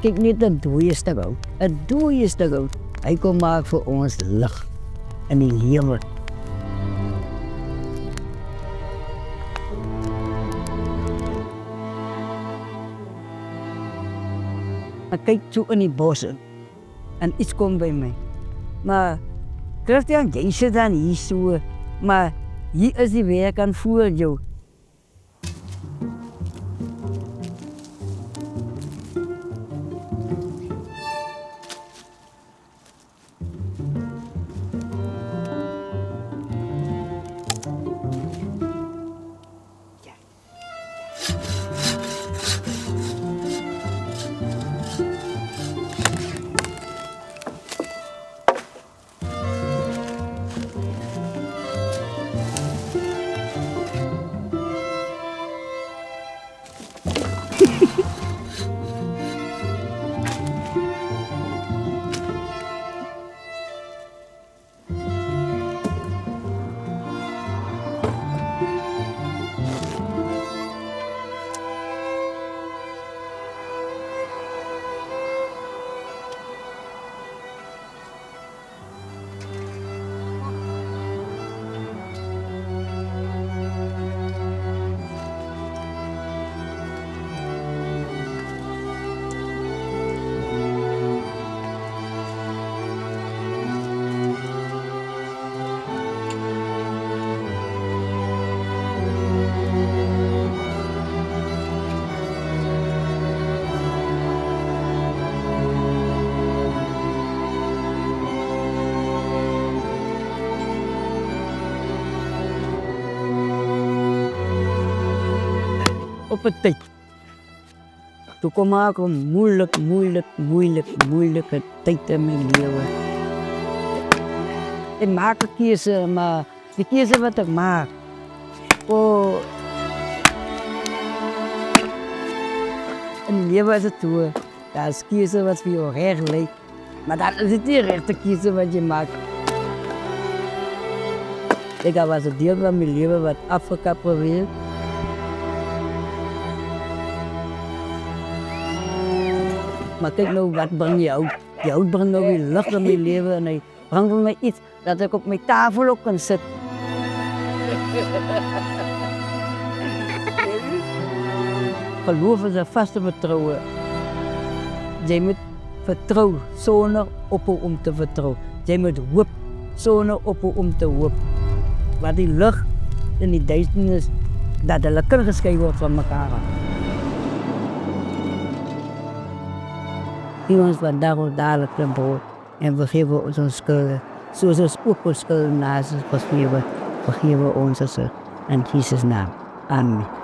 kyk net 'n dooie stuk hout. 'n Dooie stuk hout. Hy kom maak vir ons lig in die lewe. Ek kyk toe in die bos in, en iets kom by my. Maar Christian, jy sit dan hier so, maar hier is die werk aan voor jou. Op 'n tyd. Toe kom ek 'n moeilike tyd in my lewe. Ek maak 'n keuse, maar die keuse wat ek maak, in die lewe is dit toe, daar is keuse wat vir jou reg lyk, maar dan is dit nie regte keuse wat jy maak. Ek was 'n deel van my lewe wat Afrika probeer. Maar kyk nou wat bring jy hout. Die hout bring nou weer lig in my lewe en hy bring vir my iets dat ek op my tafel ook kan sit. Geloof is 'n vaste vertroue. Jy moet vertrou sonder ophou om te vertrou. Jy moet hoop sonder ophou om te hoop. Wat die lig in die duisternis, dat hulle kan geskei word van mekaar. Gee ons vandag ons dagelijkse brood en vergewe ons onze schulden, zoals ons ook ons schulden naast ons vergeven ons. In Jesus' naam. Amen.